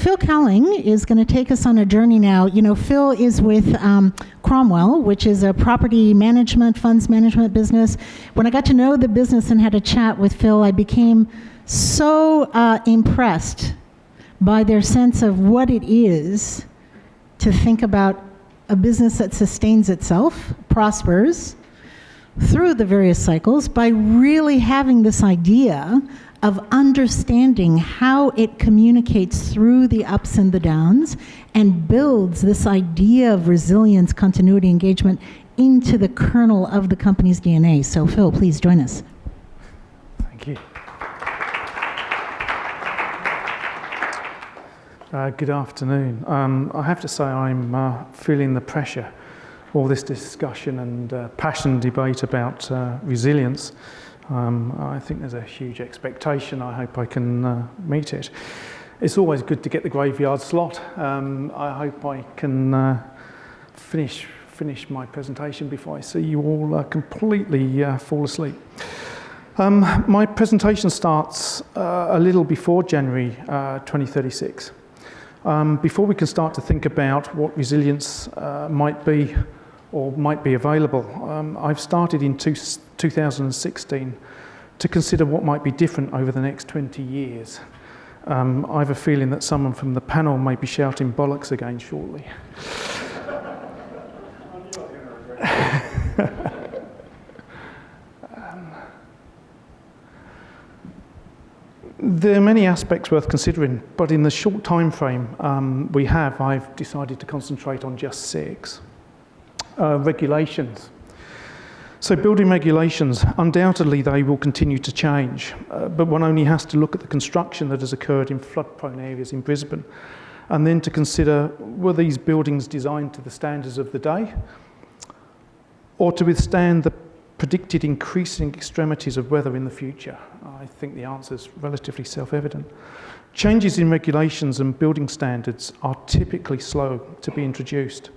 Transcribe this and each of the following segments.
Phil Cowling is going to take us on a journey now. You know, Phil is with Cromwell, which is a property management, funds management business. When I got to know the business and had a chat with Phil, I became so impressed by their sense of what it is to think about a business that sustains itself, prospers through the various cycles by really having this idea of understanding how it communicates through the ups and the downs and builds this idea of resilience, continuity, engagement into the kernel of the company's DNA. So Phil, please join us. Thank you. Good afternoon. I have to say I'm feeling the pressure, all this discussion and passionate debate about resilience. I think there's a huge expectation. I hope I can meet it. It's always good to get the graveyard slot. I hope I can finish my presentation before I see you all completely fall asleep. My presentation starts a little before January 2036. Before we can start to think about what resilience might be or might be available, I've started in 2016 to consider what might be different over the next 20 years. I have a feeling that someone from the panel may be shouting bollocks again shortly. There are many aspects worth considering, but in the short time frame I've decided to concentrate on just 6. Regulations. So building regulations, undoubtedly they will continue to change, but one only has to look at the construction that has occurred in flood-prone areas in Brisbane, and then to consider, were these buildings designed to the standards of the day, or to withstand the predicted increasing extremities of weather in the future? I think the answer is relatively self-evident. Changes in regulations and building standards are typically slow to be introduced.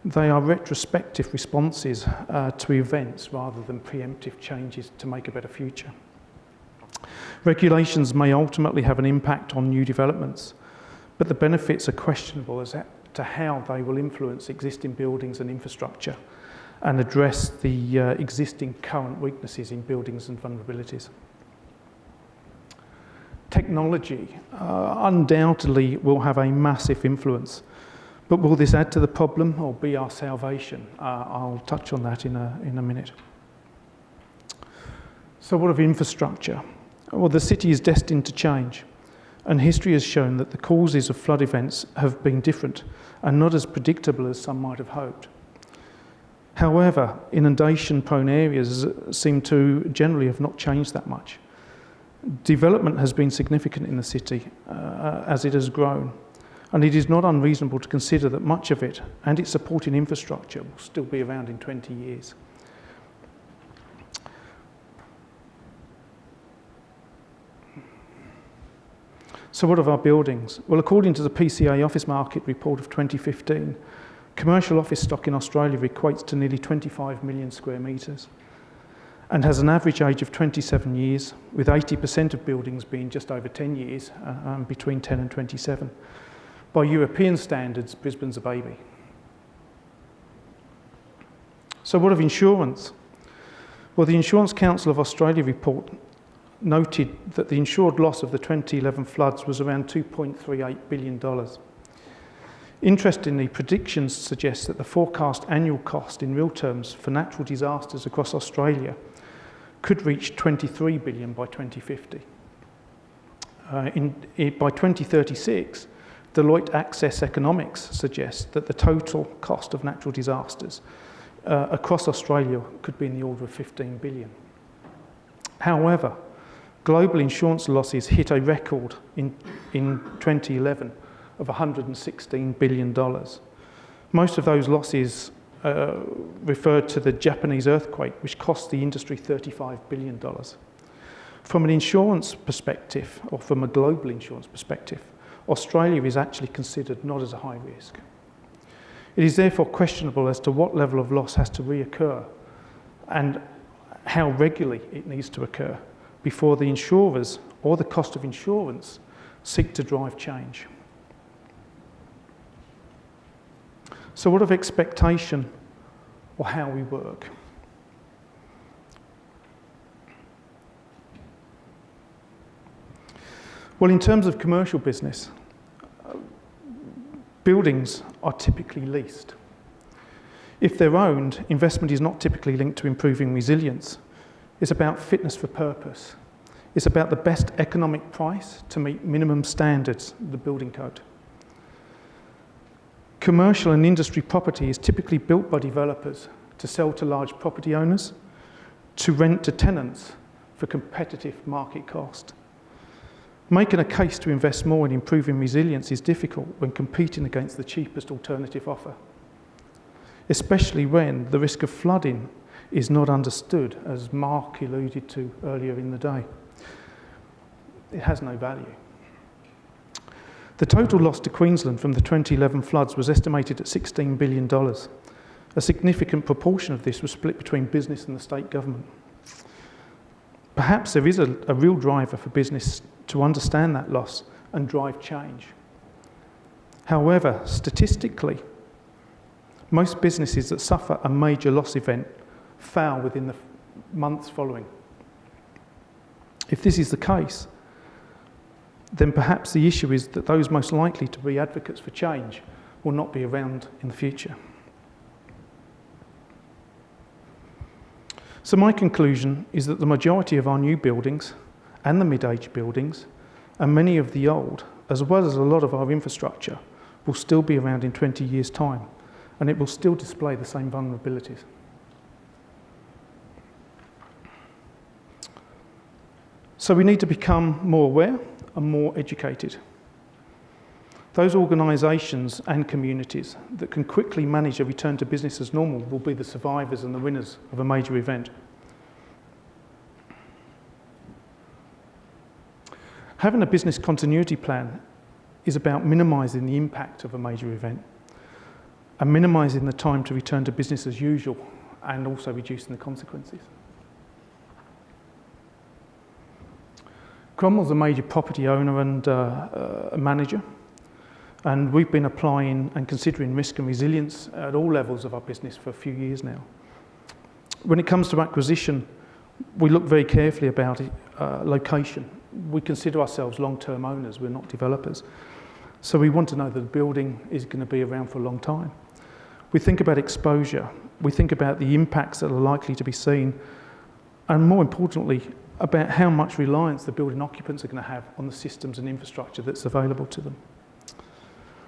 They are retrospective responses to events rather than preemptive changes to make a better future. Regulations may ultimately have an impact on new developments, but the benefits are questionable as to how they will influence existing buildings and infrastructure and address the existing current weaknesses in buildings and vulnerabilities. Technology undoubtedly will have a massive influence, but will this add to the problem or be our salvation? I'll touch on that in a minute. So what of infrastructure? Well, the city is destined to change, and history has shown that the causes of flood events have been different and not as predictable as some might have hoped. However, inundation-prone areas seem to generally have not changed that much. Development has been significant in the city as it has grown, and it is not unreasonable to consider that much of it and its supporting infrastructure will still be around in 20 years. So what of our buildings? Well, according to the PCA Office Market Report of 2015, commercial office stock in Australia equates to nearly 25 million square metres and has an average age of 27 years, with 80% of buildings being just over 10 years, between 10 and 27. By European standards, Brisbane's a baby. So what of insurance? Well, the Insurance Council of Australia report noted that the insured loss of the 2011 floods was around $2.38 billion. Interestingly, predictions suggest that the forecast annual cost in real terms for natural disasters across Australia could reach $23 billion by 2050. By 2036, Deloitte Access Economics suggests that the total cost of natural disasters across Australia could be in the order of $15 billion. However, global insurance losses hit a record in 2011 of $116 billion. Most of those losses referred to the Japanese earthquake, which cost the industry $35 billion. From an insurance perspective, or from a global insurance perspective, Australia is actually considered not as a high risk. It is therefore questionable as to what level of loss has to reoccur and how regularly it needs to occur before the insurers or the cost of insurance seek to drive change. So what of expectation or how we work? Well, in terms of commercial business, buildings are typically leased. If they're owned, investment is not typically linked to improving resilience. It's about fitness for purpose. It's about the best economic price to meet minimum standards of the building code. Commercial and industry property is typically built by developers to sell to large property owners, to rent to tenants for competitive market cost. Making a case to invest more in improving resilience is difficult when competing against the cheapest alternative offer, especially when the risk of flooding is not understood, as Mark alluded to earlier in the day. It has no value. The total loss to Queensland from the 2011 floods was estimated at $16 billion. A significant proportion of this was split between business and the state government. Perhaps there is a real driver for business to understand that loss and drive change. However, statistically, most businesses that suffer a major loss event fail within the months following. If this is the case, then perhaps the issue is that those most likely to be advocates for change will not be around in the future. So my conclusion is that the majority of our new buildings and the mid-age buildings and many of the old, as well as a lot of our infrastructure, will still be around in 20 years' time, and it will still display the same vulnerabilities. So we need to become more aware and more educated. Those organisations and communities that can quickly manage a return to business as normal will be the survivors and the winners of a major event. Having a business continuity plan is about minimising the impact of a major event and minimising the time to return to business as usual, and also reducing the consequences. Cromwell's a major property owner and a manager, and we've been applying and considering risk and resilience at all levels of our business for a few years now. When it comes to acquisition, we look very carefully about location. We consider ourselves long-term owners, we're not developers. So we want to know that the building is going to be around for a long time. We think about exposure, we think about the impacts that are likely to be seen, and more importantly, about how much reliance the building occupants are going to have on the systems and infrastructure that's available to them.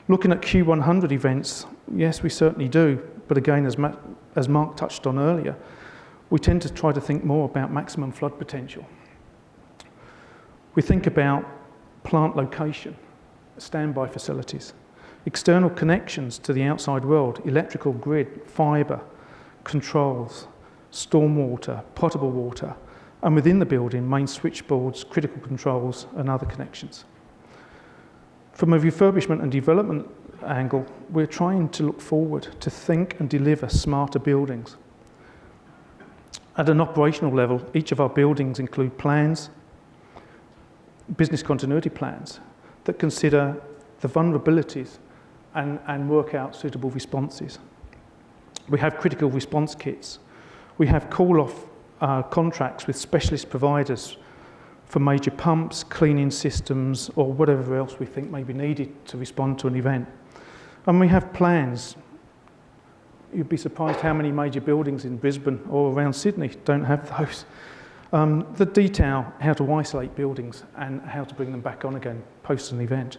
Looking at Q100 events, yes, we certainly do, but again, as Mark touched on earlier, we tend to try to think more about maximum flood potential. We think about plant location, standby facilities, external connections to the outside world, electrical grid, fibre, controls, stormwater, potable water, and within the building, main switchboards, critical controls, and other connections. From a refurbishment and development angle, we're trying to look forward to think and deliver smarter buildings. At an operational level, each of our buildings include plans, business continuity plans, that consider the vulnerabilities and work out suitable responses. We have critical response kits. We have call-off contracts with specialist providers for major pumps, cleaning systems, or whatever else we think may be needed to respond to an event. And we have plans. You'd be surprised how many major buildings in Brisbane or around Sydney don't have those. That detail how to isolate buildings and how to bring them back on again post an event.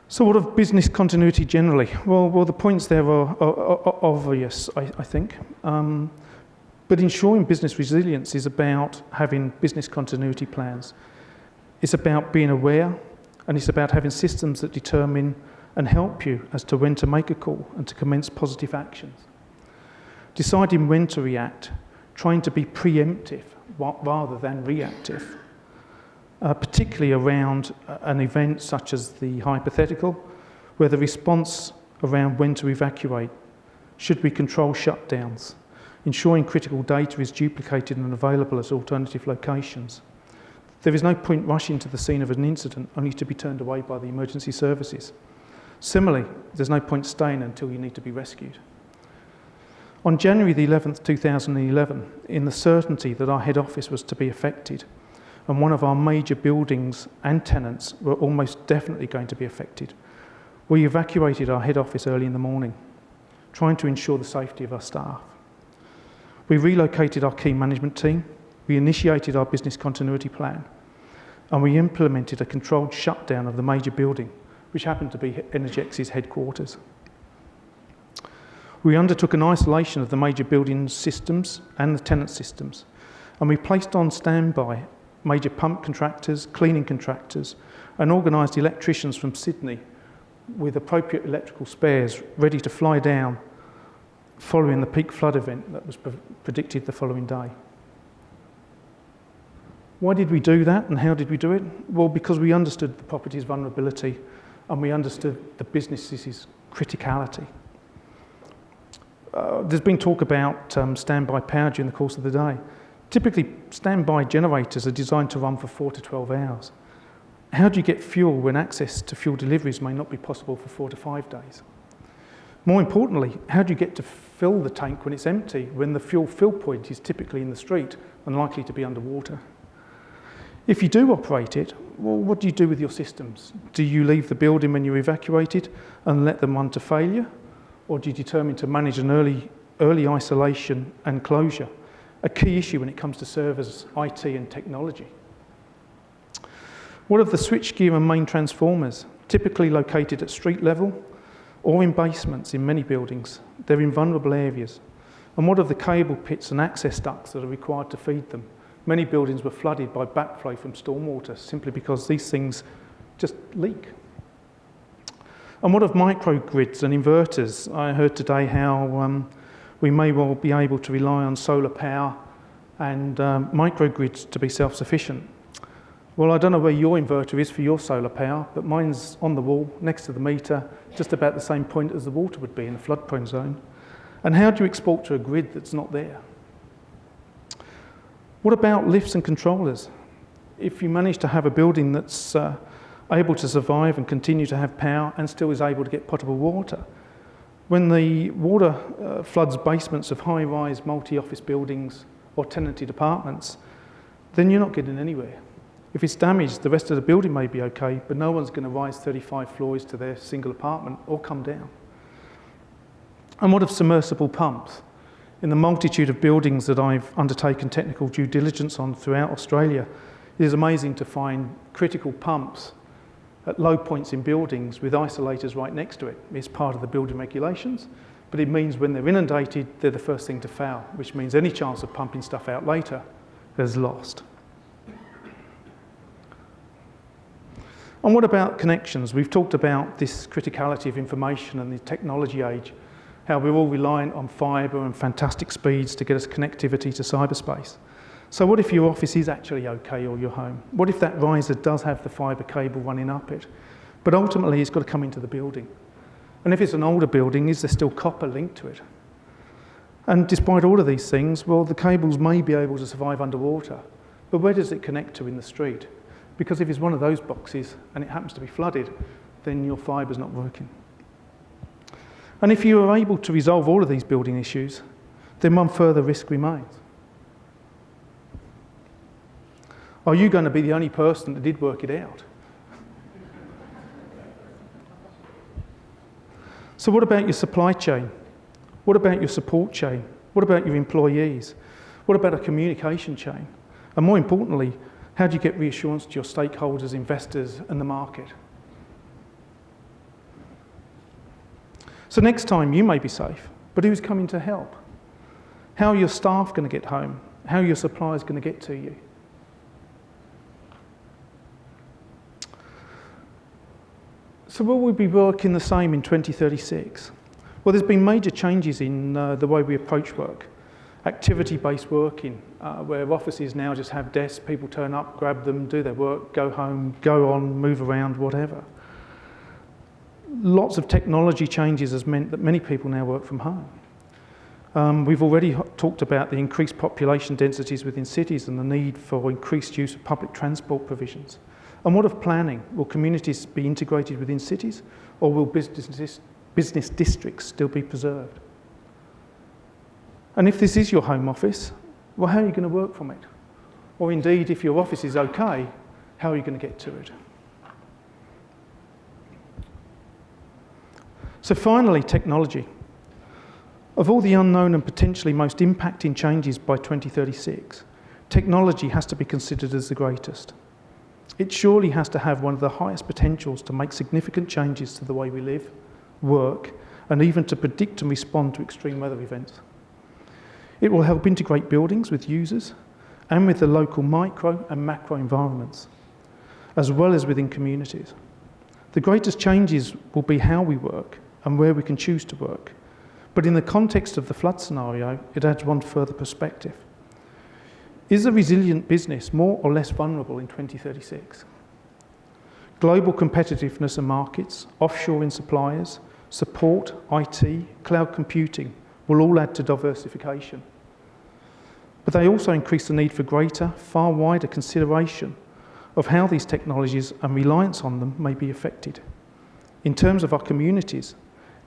So what of business continuity generally? Well, the points there are obvious, I think. But ensuring business resilience is about having business continuity plans. It's about being aware, and it's about having systems that determine and help you as to when to make a call and to commence positive actions. Deciding when to react, trying to be preemptive rather than reactive. Particularly around an event such as the Hypothetical, where the response around when to evacuate, should we control shutdowns, ensuring critical data is duplicated and available at alternative locations. There is no point rushing to the scene of an incident only to be turned away by the emergency services. Similarly, there's no point staying until you need to be rescued. On January the 11th, 2011, in the certainty that our head office was to be affected, and one of our major buildings and tenants were almost definitely going to be affected, we evacuated our head office early in the morning, trying to ensure the safety of our staff. We relocated our key management team, we initiated our business continuity plan, and we implemented a controlled shutdown of the major building, which happened to be Energex's headquarters. We undertook an isolation of the major building systems and the tenant systems, and we placed on standby major pump contractors, cleaning contractors, and organised electricians from Sydney with appropriate electrical spares ready to fly down following the peak flood event that was predicted the following day. Why did we do that and how did we do it? Well, because we understood the property's vulnerability and we understood the business's criticality. There's been talk about standby power during the course of the day. Typically, standby generators are designed to run for 4 to 12 hours. How do you get fuel when access to fuel deliveries may not be possible for 4 to 5 days? More importantly, how do you get to fill the tank when it's empty, when the fuel fill point is typically in the street and likely to be underwater? If you do operate it, well, what do you do with your systems? Do you leave the building when you're evacuated and let them run to failure? Or do you determine to manage an early isolation and closure? A key issue when it comes to servers, IT and technology. What of the switchgear and main transformers, typically located at street level or in basements in many buildings? They're in vulnerable areas. And what of the cable pits and access ducts that are required to feed them? Many buildings were flooded by backflow from stormwater simply because these things just leak. And what of microgrids and inverters? I heard today how we may well be able to rely on solar power and microgrids to be self-sufficient. Well, I don't know where your inverter is for your solar power, but mine's on the wall next to the meter, just about the same point as the water would be in a flood-prone zone. And how do you export to a grid that's not there? What about lifts and controllers? If you manage to have a building that's able to survive and continue to have power and still is able to get potable water, when the water floods basements of high-rise multi-office buildings or tenanted apartments, then you're not getting anywhere. If it's damaged, the rest of the building may be okay, but no one's going to rise 35 floors to their single apartment or come down. And what of submersible pumps? In the multitude of buildings that I've undertaken technical due diligence on throughout Australia, it is amazing to find critical pumps at low points in buildings with isolators right next to it. It's part of the building regulations, but it means when they're inundated, they're the first thing to fail, which means any chance of pumping stuff out later is lost. And what about connections? We've talked about this criticality of information and the technology age, how we're all reliant on fibre and fantastic speeds to get us connectivity to cyberspace. So what if your office is actually okay or your home? What if that riser does have the fibre cable running up it? But ultimately it's got to come into the building. And if it's an older building, is there still copper linked to it? And despite all of these things, well, the cables may be able to survive underwater, but where does it connect to in the street? Because if it's one of those boxes and it happens to be flooded, then your fibre's not working. And if you are able to resolve all of these building issues, then one further risk remains. Are you going to be the only person that did work it out? So what about your supply chain? What about your support chain? What about your employees? What about a communication chain? And more importantly, how do you get reassurance to your stakeholders, investors, and the market? So next time you may be safe, but who's coming to help? How are your staff going to get home? How are your suppliers going to get to you? So will we be working the same in 2036? Well, there's been major changes in the way we approach work. Activity-based working, where offices now just have desks, people turn up, grab them, do their work, go home, go on, move around, whatever. Lots of technology changes has meant that many people now work from home. We've already talked about the increased population densities within cities and the need for increased use of public transport provisions. And what of planning? Will communities be integrated within cities, or will business districts still be preserved? And if this is your home office, well, how are you going to work from it? Or indeed, if your office is okay, how are you going to get to it? So finally, technology. Of all the unknown and potentially most impacting changes by 2036, technology has to be considered as the greatest. It surely has to have one of the highest potentials to make significant changes to the way we live, work, and even to predict and respond to extreme weather events. It will help integrate buildings with users and with the local micro and macro environments, as well as within communities. The greatest changes will be how we work and where we can choose to work. But in the context of the flood scenario, it adds one further perspective. Is a resilient business more or less vulnerable in 2036? Global competitiveness of markets, offshoring suppliers, support, IT, cloud computing will all add to diversification. But they also increase the need for greater, far wider consideration of how these technologies and reliance on them may be affected. In terms of our communities,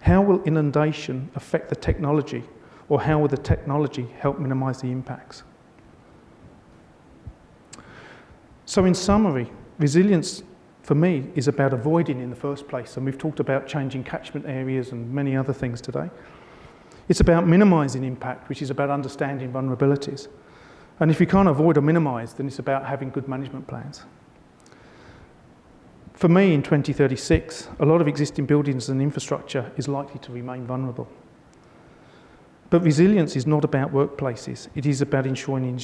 how will inundation affect the technology, or how will the technology help minimise the impacts? So in summary, resilience for me is about avoiding in the first place, and we've talked about changing catchment areas and many other things today. It's about minimising impact, which is about understanding vulnerabilities. And if you can't avoid or minimise, then it's about having good management plans. For me, in 2036, a lot of existing buildings and infrastructure is likely to remain vulnerable. But resilience is not about workplaces. It is about ensuring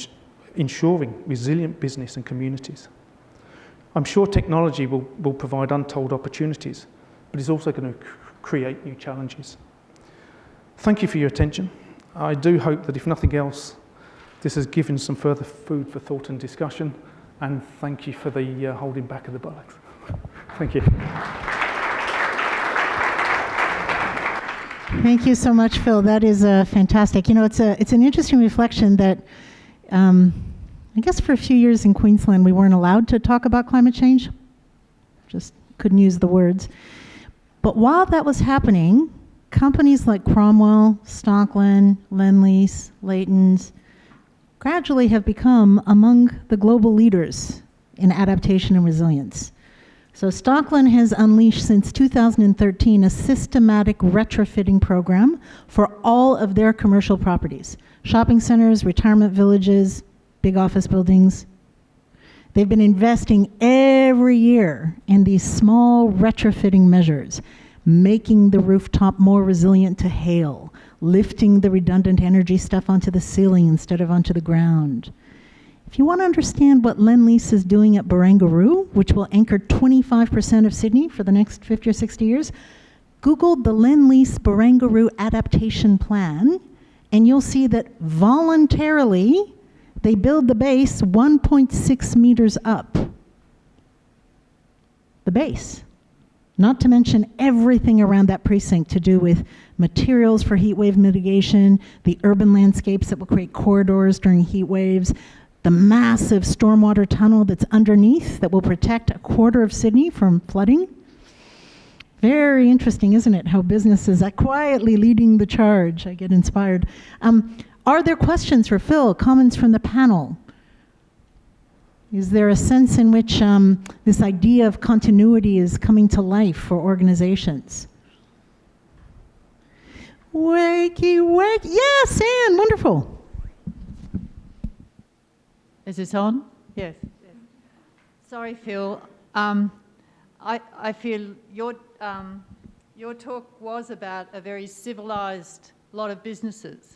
resilient business and communities. I'm sure technology will provide untold opportunities, but it's also going to create new challenges. Thank you for your attention. I do hope that if nothing else, this has given some further food for thought and discussion, and thank you for the holding back of the bullocks. Thank you. Thank you so much, Phil. That is fantastic. You know, it's an interesting reflection that I guess for a few years in Queensland we weren't allowed to talk about climate change. Just couldn't use the words. But while that was happening, companies like Cromwell, Stockland, Lendlease, Leighton's gradually have become among the global leaders in adaptation and resilience. So Stockland has unleashed since 2013 a systematic retrofitting program for all of their commercial properties, shopping centers, retirement villages, big office buildings. They've been investing every year in these small retrofitting measures, making the rooftop more resilient to hail, lifting the redundant energy stuff onto the ceiling instead of onto the ground. If you want to understand what Lendlease is doing at Barangaroo, which will anchor 25% of Sydney for the next 50 or 60 years, Google the Lendlease Barangaroo Adaptation Plan, and you'll see that voluntarily they build the base 1.6 meters up. The base. Not to mention everything around that precinct to do with materials for heat wave mitigation, the urban landscapes that will create corridors during heat waves, the massive stormwater tunnel that's underneath that will protect a quarter of Sydney from flooding. Very interesting, isn't it, how businesses are quietly leading the charge. I get inspired. Are there questions for Phil, comments from the panel? Is there a sense in which this idea of continuity is coming to life for organizations? Wakey, wake. Yes, Anne, wonderful. Is this on? Yes. Sorry, Phil. I feel your talk was about a very civilised lot of businesses.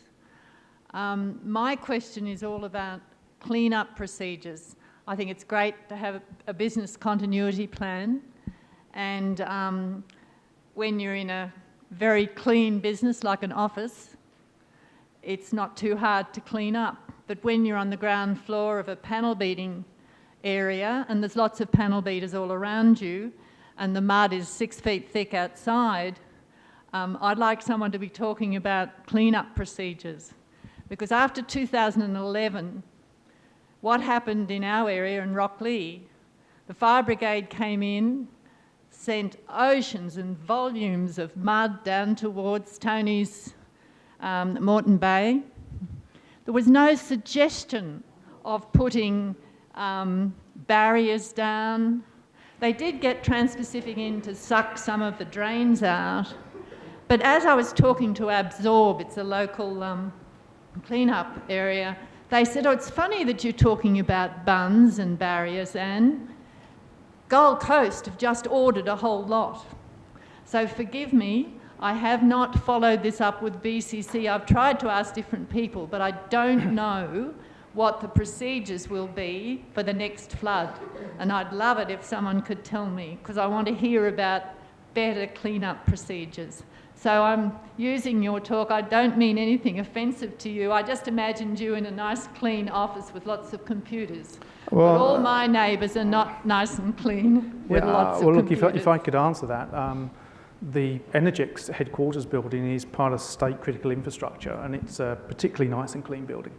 My question is all about clean-up procedures. I think it's great to have a business continuity plan, and when you're in a very clean business like an office, it's not too hard to clean up. But when you're on the ground floor of a panel beating area, and there's lots of panel beaters all around you, and the mud is 6 feet thick outside, I'd like someone to be talking about clean-up procedures, because after 2011, what happened in our area in Rocklea, the fire brigade came in, sent oceans and volumes of mud down towards Tony's Moreton Bay. There was no suggestion of putting barriers down. They did get Trans-Pacific in to suck some of the drains out, but as I was talking to Absorb, it's a local clean-up area, they said, oh, it's funny that you're talking about bunds and barriers, and Gold Coast have just ordered a whole lot. So forgive me, I have not followed this up with BCC. I've tried to ask different people, but I don't know what the procedures will be for the next flood. And I'd love it if someone could tell me, because I want to hear about better clean-up procedures. So I'm using your talk. I don't mean anything offensive to you. I just imagined you in a nice clean office with lots of computers. Well, but all my neighbours are not nice and clean with lots of computers. Look, if I could answer that, the Energex headquarters building is part of state critical infrastructure, and it's a particularly nice and clean building.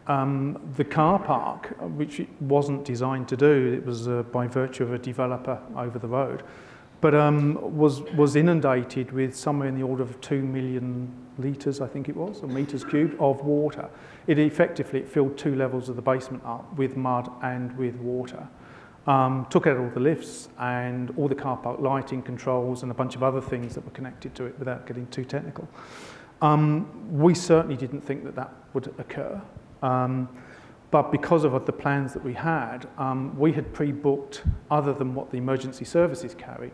The car park, which it wasn't designed to do, it was by virtue of a developer over the road, but was inundated with somewhere in the order of 2 million litres, I think it was, or metres cubed, of water. It filled 2 levels of the basement up with mud and with water. Took out all the lifts and all the car park lighting controls and a bunch of other things that were connected to it without getting too technical. We certainly didn't think that would occur. But because of the plans that we had pre-booked, other than what the emergency services carry,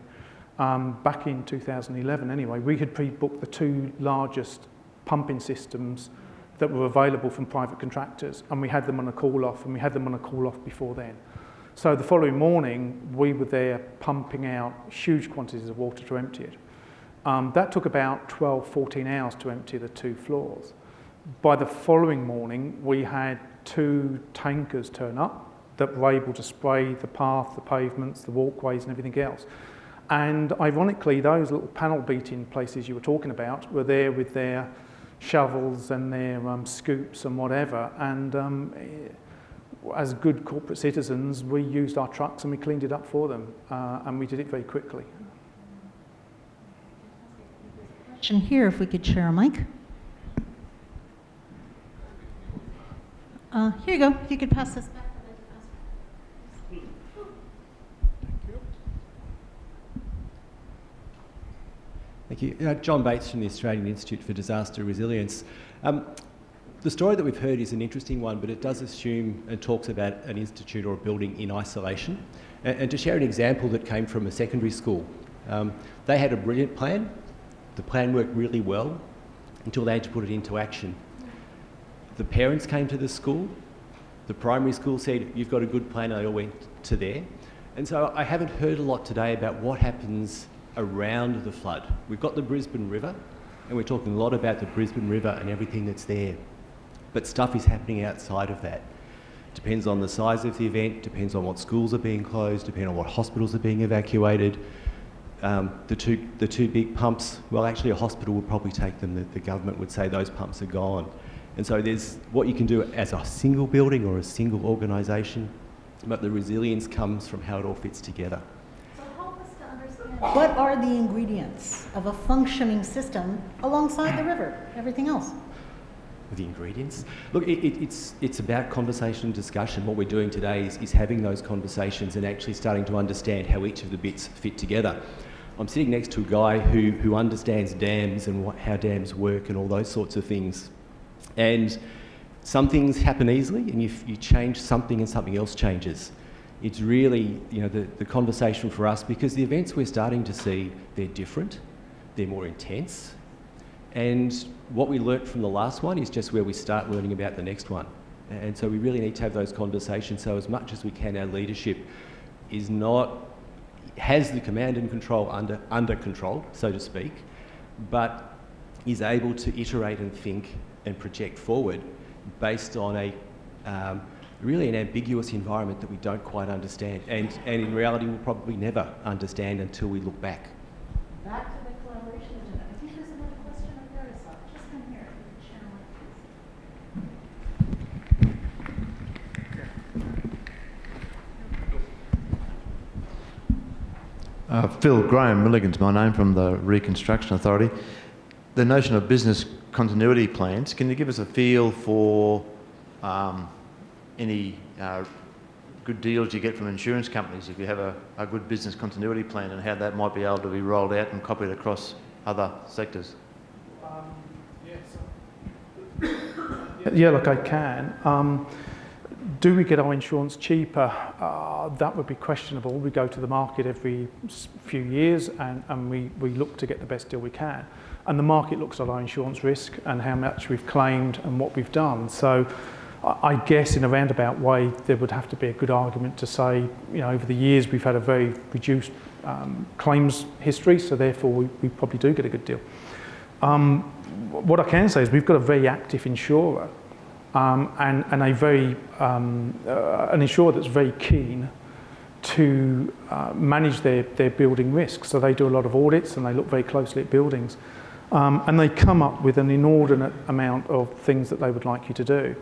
back in 2011 anyway, we had pre-booked the 2 largest pumping systems that were available from private contractors, and we had them on a call-off, and we had them on a call-off before then. So the following morning, we were there pumping out huge quantities of water to empty it. That took about 12, 14 hours to empty the 2 floors. By the following morning, we had 2 tankers turn up that were able to spray the path, the pavements, the walkways and everything else. And ironically, those little panel beating places you were talking about were there with their shovels and their scoops and whatever. And as good corporate citizens, we used our trucks and we cleaned it up for them. And we did it very quickly. Question here, if we could share a mic. Here you go. If you could pass this back. Thank you. John Bates from the Australian Institute for Disaster Resilience. The story that we've heard is an interesting one, but it does assume and talks about an institute or a building in isolation. And to share an example that came from a secondary school, they had a brilliant plan. The plan worked really well until they had to put it into action. The parents came to the school. The primary school said, you've got a good plan, and they all went to there. And so I haven't heard a lot today about what happens around the flood. We've got the Brisbane River, and we're talking a lot about the Brisbane River and everything that's there. But stuff is happening outside of that. Depends on the size of the event, depends on what schools are being closed, depends on what hospitals are being evacuated. The two big pumps, well, actually a hospital would probably take them. The government would say those pumps are gone. And so there's what you can do as a single building or a single organisation, but the resilience comes from how it all fits together. So help us to understand, what are the ingredients of a functioning system alongside the river, everything else? The ingredients? Look, it's about conversation and discussion. What we're doing today is having those conversations and actually starting to understand how each of the bits fit together. I'm sitting next to a guy who understands dams and how dams work and all those sorts of things. And some things happen easily, and you change something and something else changes. It's really, the conversation for us, because the events we're starting to see, they're different, they're more intense. And what we learnt from the last one is just where we start learning about the next one. And so we really need to have those conversations, so as much as we can, our leadership has the command and control under control, so to speak, but is able to iterate and think and project forward based on really an ambiguous environment that we don't quite understand, and in reality we'll probably never understand until we look back. Back to the collaboration agenda. I think this Phil Graham Milligan's my name, from the Reconstruction Authority. The notion of business continuity plans, can you give us a feel for any good deals you get from insurance companies if you have a good business continuity plan, and how that might be able to be rolled out and copied across other sectors? Yeah, look, I can. Do we get our insurance cheaper? That would be questionable. We go to the market every few years and we look to get the best deal we can. And the market looks at our insurance risk and how much we've claimed and what we've done. So I guess in a roundabout way, there would have to be a good argument to say, you know, over the years we've had a very reduced claims history, so therefore we probably do get a good deal. What I can say is we've got a very active insurer and a very an insurer that's very keen to manage their building risks. So they do a lot of audits and they look very closely at buildings. And they come up with an inordinate amount of things that they would like you to do.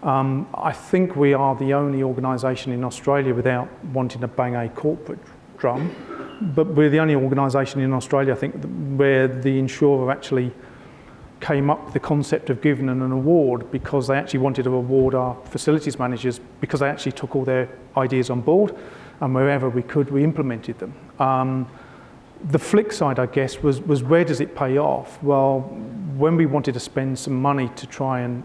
I think we are the only organisation in Australia, without wanting to bang a corporate drum, but we're the only organisation in Australia, I think, where the insurer actually came up with the concept of giving an award, because they actually wanted to award our facilities managers because they actually took all their ideas on board, and wherever we could, we implemented them. The flick side, I guess, was where does it pay off? Well, when we wanted to spend some money to try and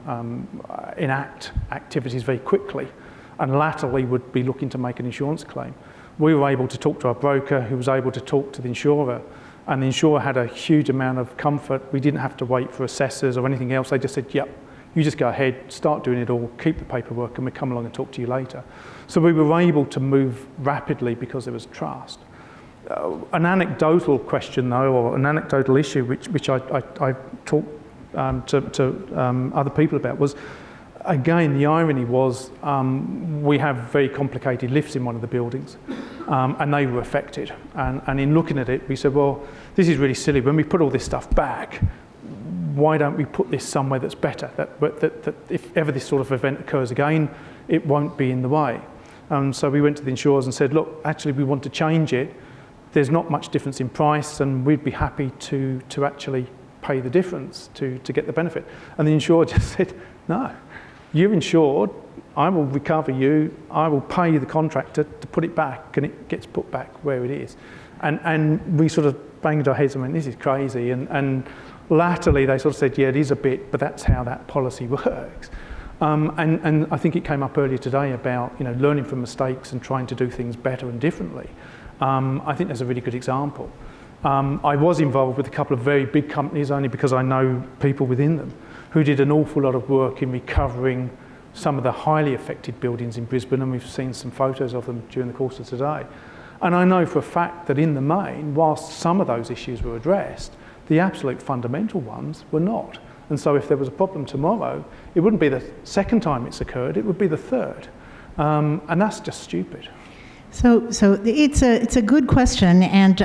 enact activities very quickly, and latterly would be looking to make an insurance claim, we were able to talk to our broker, who was able to talk to the insurer, and the insurer had a huge amount of comfort. We didn't have to wait for assessors or anything else. They just said, yep, you just go ahead, start doing it all, keep the paperwork, and we'll come along and talk to you later. So we were able to move rapidly because there was trust. An anecdotal question, though, or an anecdotal issue, which I talked to other people about, was, again, the irony was we have very complicated lifts in one of the buildings, and they were affected. And in looking at it, we said, well, this is really silly. When we put all this stuff back, why don't we put this somewhere that's better, that if ever this sort of event occurs again, it won't be in the way. So we went to the insurers and said, look, actually, we want to change it. There's not much difference in price, and we'd be happy to actually pay the difference to get the benefit. And the insurer just said, no, you're insured, I will recover you, I will pay the contractor to put it back, and it gets put back where it is. And we sort of banged our heads and went, this is crazy. And latterly they sort of said, yeah, it is a bit, but that's how that policy works. And I think it came up earlier today about, you know, learning from mistakes and trying to do things better and differently. I think there's a really good example. I was involved with a couple of very big companies, only because I know people within them, who did an awful lot of work in recovering some of the highly affected buildings in Brisbane, and we've seen some photos of them during the course of today. And I know for a fact that in the main, whilst some of those issues were addressed, the absolute fundamental ones were not. And so if there was a problem tomorrow, it wouldn't be the second time it's occurred, it would be the third. And that's just stupid. So it's a good question, and